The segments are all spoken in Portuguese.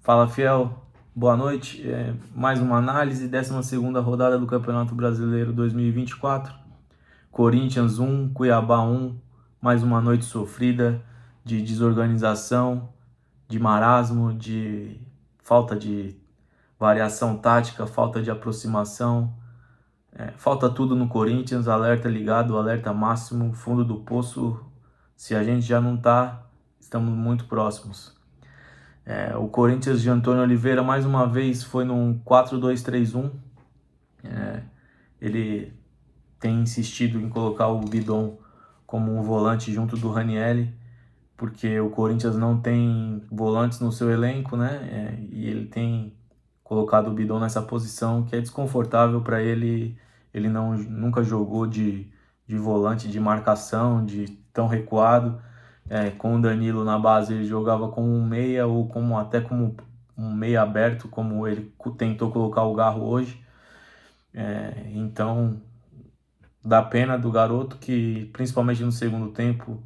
Fala, fiel. Boa noite. Mais uma análise, 12ª rodada do Campeonato Brasileiro 2024. Corinthians 1, Cuiabá 1. Mais uma noite sofrida de desorganização, de marasmo, de falta de variação tática, falta de aproximação. Falta tudo no Corinthians. Alerta ligado, alerta máximo, fundo do poço. Se a gente já não tá, estamos muito próximos. O Corinthians de Antônio Oliveira mais uma vez foi num 4-2-3-1. Ele tem insistido em colocar o Bidon como um volante junto do Ranieri, porque o Corinthians não tem volantes no seu elenco, né? E ele tem colocado o Bidon nessa posição que é desconfortável para ele. Ele nunca jogou de volante de marcação, de tão recuado. Com o Danilo na base, ele jogava como um meia ou até como um meia aberto, como ele tentou colocar o Garro hoje. Então, dá pena do garoto que, principalmente no segundo tempo,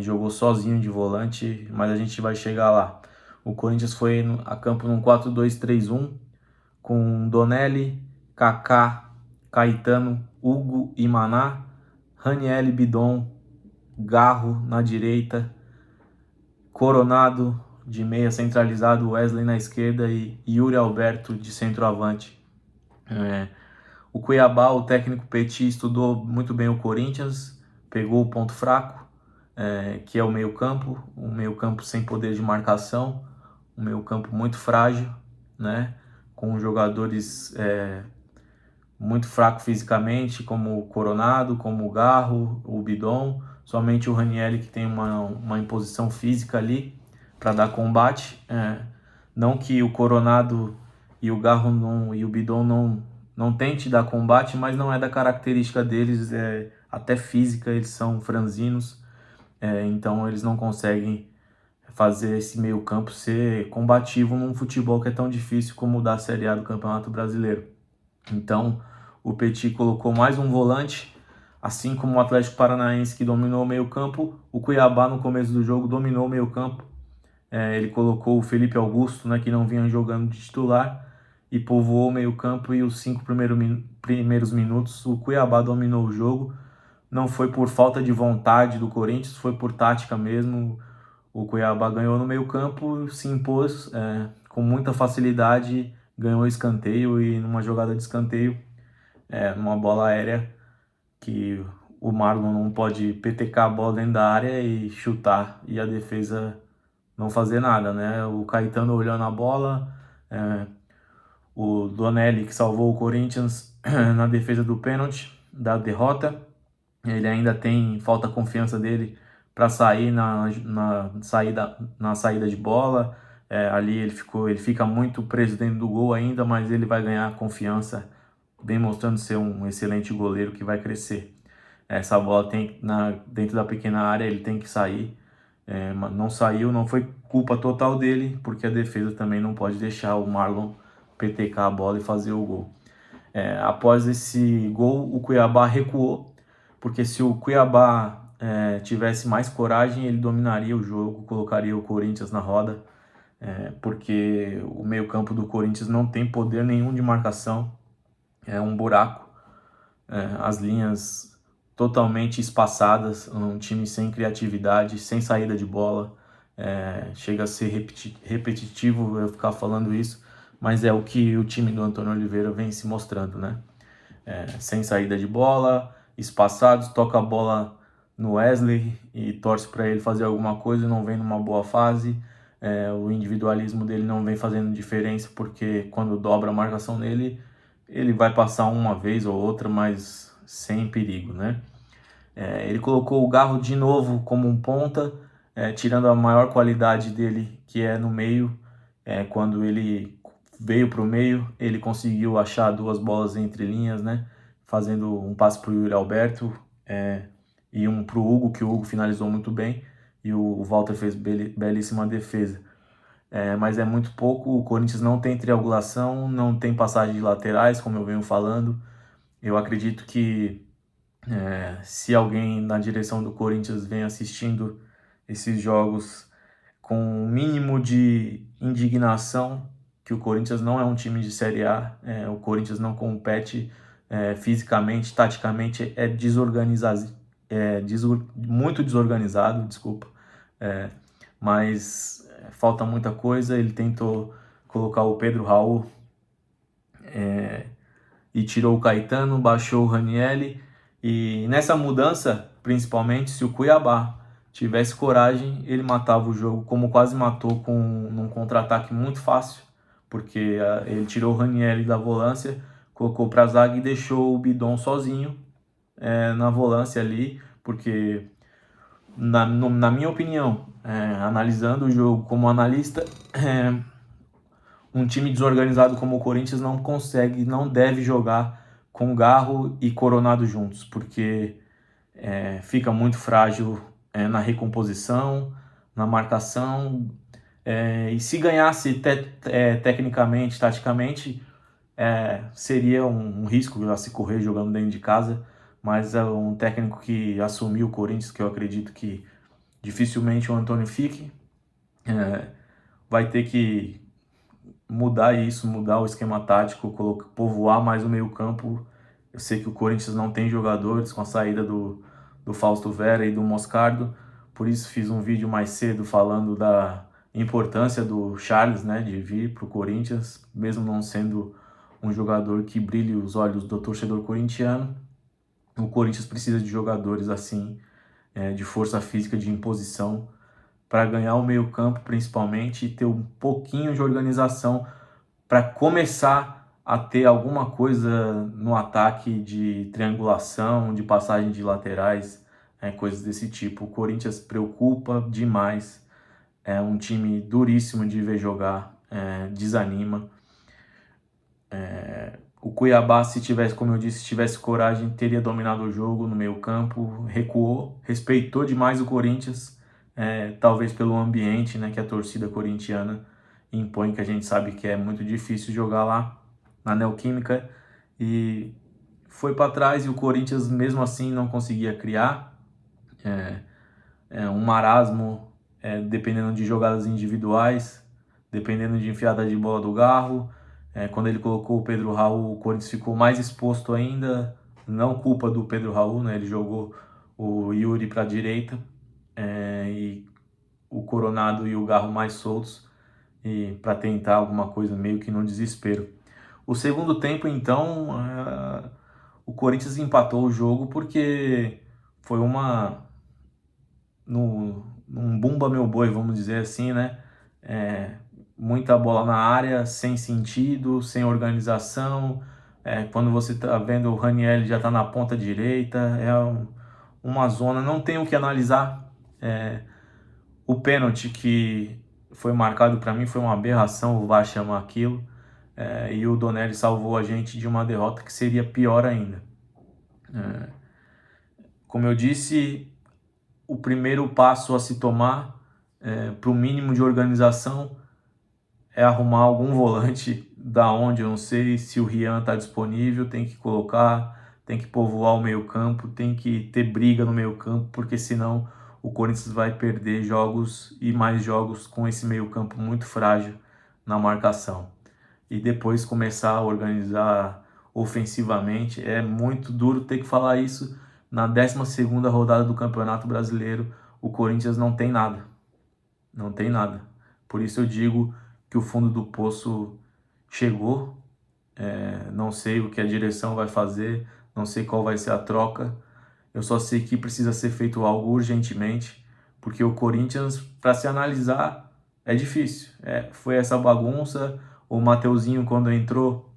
jogou sozinho de volante, mas a gente vai chegar lá. O Corinthians foi a campo num 4-2-3-1, com Donelli, Kaká, Caetano, Hugo e Maná, Ranieri, Bidon, Garro na direita, Coronado de meia centralizado, Wesley na esquerda e Yuri Alberto de centroavante. O Cuiabá, o técnico Petit, estudou muito bem o Corinthians, pegou o ponto fraco, que é o meio-campo, um meio-campo sem poder de marcação, um meio-campo muito frágil, né? Com jogadores muito fracos fisicamente, como o Coronado, como o Garro, o Bidon, somente o Ranieri que tem uma imposição física ali para dar combate. Não que o Coronado e o Garro e o Bidon não tente dar combate, mas não é da característica deles, até física, eles são franzinos, então eles não conseguem fazer esse meio campo ser combativo num futebol que é tão difícil como o da Série A do Campeonato Brasileiro. Então o Petit colocou mais um volante, assim como o Atlético Paranaense que dominou o meio campo, o Cuiabá no começo do jogo dominou o meio campo. Ele colocou o Felipe Augusto, né, que não vinha jogando de titular, e povoou o meio campo, e os 5 primeiros minutos o Cuiabá dominou o jogo. Não foi por falta de vontade do Corinthians, foi por tática mesmo. O Cuiabá ganhou no meio campo, se impôs com muita facilidade, ganhou escanteio, e numa jogada de escanteio, numa bola aérea, que o Marlon não pode petecar a bola dentro da área e chutar, e a defesa não fazer nada, né? O Caetano olhando a bola, o Donelli que salvou o Corinthians na defesa do pênalti, da derrota. Ele ainda falta confiança dele para sair na saída de bola. Ali ele fica muito preso dentro do gol ainda, mas ele vai ganhar confiança, bem mostrando ser um excelente goleiro que vai crescer. Essa bola dentro da pequena área, ele tem que sair. Não saiu, não foi culpa total dele, porque a defesa também não pode deixar o Marlon petecar a bola e fazer o gol. Após esse gol, o Cuiabá recuou, porque se o Cuiabá tivesse mais coragem, ele dominaria o jogo, colocaria o Corinthians na roda, porque o meio-campo do Corinthians não tem poder nenhum de marcação, é um buraco, as linhas totalmente espaçadas, um time sem criatividade, sem saída de bola. Chega a ser repetitivo eu ficar falando isso, mas é o que o time do Antônio Oliveira vem se mostrando, né? Sem saída de bola, espaçados, toca a bola no Wesley e torce para ele fazer alguma coisa, não vem numa boa fase. O individualismo dele não vem fazendo diferença, porque quando dobra a marcação nele, ele vai passar uma vez ou outra, mas sem perigo, né? Ele colocou o Garro de novo como um ponta, tirando a maior qualidade dele, que é no meio. Quando ele veio para o meio, ele conseguiu achar duas bolas entre linhas, né? Fazendo um passe para o Yuri Alberto e um para o Hugo, que o Hugo finalizou muito bem, e o Walter fez belíssima defesa. Mas é muito pouco. O Corinthians não tem triangulação, não tem passagem de laterais, como eu venho falando. Eu acredito que se alguém na direção do Corinthians vem assistindo esses jogos, com o mínimo de indignação, que o Corinthians não é um time de Série A, o Corinthians não compete fisicamente, taticamente muito desorganizado, desculpa, mas falta muita coisa. Ele tentou colocar o Pedro Raul e tirou o Caetano, baixou o Ranielli, e nessa mudança, principalmente, se o Cuiabá tivesse coragem, ele matava o jogo, como quase matou num contra-ataque muito fácil, porque ele tirou o Ranielli da volância, colocou para a zaga e deixou o Bidon sozinho na volância ali, porque na minha opinião, analisando o jogo como analista, um time desorganizado como o Corinthians não consegue, não deve jogar com Garro e Coronado juntos, porque fica muito frágil na recomposição, na marcação. E se ganhasse tecnicamente, taticamente, seria um risco a se correr jogando dentro de casa, mas é um técnico que assumiu o Corinthians, que eu acredito que dificilmente o Antônio fique. Vai ter que mudar isso, mudar o esquema tático, povoar mais o meio campo. Eu sei que o Corinthians não tem jogadores com a saída do Fausto Vera e do Moscardo, por isso fiz um vídeo mais cedo falando da importância do Charles, né, de vir para o Corinthians, mesmo não sendo um jogador que brilhe os olhos do torcedor corintiano. O Corinthians precisa de jogadores assim, de força física, de imposição, para ganhar o meio campo principalmente, e ter um pouquinho de organização para começar a ter alguma coisa no ataque de triangulação, de passagem de laterais, coisas desse tipo. O Corinthians preocupa demais, é um time duríssimo de ver jogar, desanima. O Cuiabá, se tivesse, como eu disse, se tivesse coragem, teria dominado o jogo no meio campo, recuou, respeitou demais o Corinthians, talvez pelo ambiente, né, que a torcida corintiana impõe, que a gente sabe que é muito difícil jogar lá na Neoquímica, e foi para trás, e o Corinthians mesmo assim não conseguia criar. Um marasmo, dependendo de jogadas individuais, dependendo de enfiada de bola do Garro. Quando ele colocou o Pedro Raul, o Corinthians ficou mais exposto ainda, não culpa do Pedro Raul, né? Ele jogou o Yuri para a direita, e o Coronado e o Garro mais soltos, e para tentar alguma coisa meio que no desespero. O segundo tempo, então, o Corinthians empatou o jogo porque foi num bumba meu boi, vamos dizer assim, né? Muita bola na área, sem sentido, sem organização. Quando você tá vendo o Raniel já tá na ponta direita, uma zona, não tem o que analisar. O pênalti que foi marcado para mim foi uma aberração, o VAR chama aquilo, e o Donelli salvou a gente de uma derrota que seria pior ainda. Como eu disse, o primeiro passo a se tomar para o mínimo de organização é arrumar algum volante da onde, eu não sei se o Rian está disponível, tem que colocar, tem que povoar o meio campo, tem que ter briga no meio campo, porque senão o Corinthians vai perder jogos e mais jogos com esse meio campo muito frágil na marcação. E depois começar a organizar ofensivamente. É muito duro ter que falar isso. Na 12ª rodada do Campeonato Brasileiro, o Corinthians não tem nada. Não tem nada. Por isso eu digo que o fundo do poço chegou. Não sei o que a direção vai fazer, não sei qual vai ser a troca. Eu só sei que precisa ser feito algo urgentemente, porque o Corinthians, para se analisar, é difícil. Foi essa bagunça. O Mateuzinho, quando entrou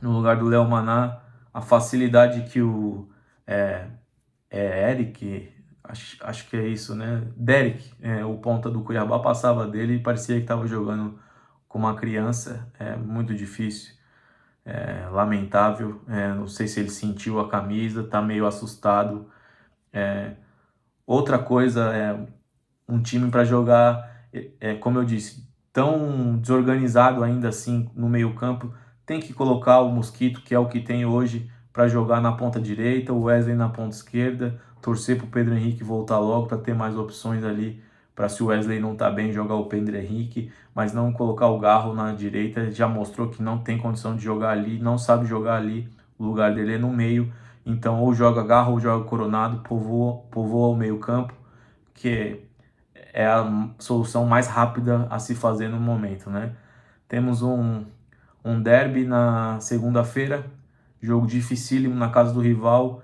no lugar do Léo Maná, a facilidade que o Eric, acho que é isso, né? Derek, o ponta do Cuiabá, passava dele e parecia que estava jogando com uma criança. É muito difícil, lamentável. Não sei se ele sentiu a camisa, tá meio assustado. Outra coisa um time para jogar, como eu disse, tão desorganizado ainda assim no meio-campo, tem que colocar o Mosquito, que é o que tem hoje, para jogar na ponta direita, o Wesley na ponta esquerda, torcer para o Pedro Henrique voltar logo para ter mais opções ali para, se o Wesley não tá bem, jogar o Pedro Henrique, mas não colocar o Garro na direita. Já mostrou que não tem condição de jogar ali, não sabe jogar ali, o lugar dele é no meio. Então ou joga Garro ou joga Coronado, povoa o meio campo, que é a solução mais rápida a se fazer no momento, né? Temos um derby na segunda-feira, jogo dificílimo na casa do rival,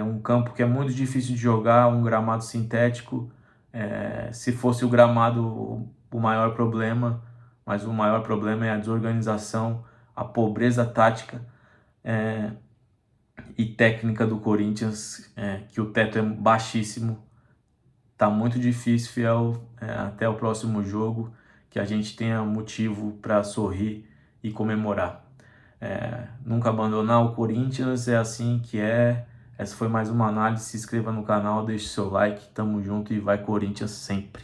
um campo que é muito difícil de jogar, um gramado sintético. Se fosse o gramado o maior problema, mas o maior problema é a desorganização, a pobreza tática e técnica do Corinthians, que o teto é baixíssimo. Tá muito difícil, Fiel, até o próximo jogo, que a gente tenha motivo para sorrir e comemorar. Nunca abandonar o Corinthians, é assim que é. Essa foi mais uma análise. Se inscreva no canal, deixe seu like, tamo junto e vai Corinthians sempre.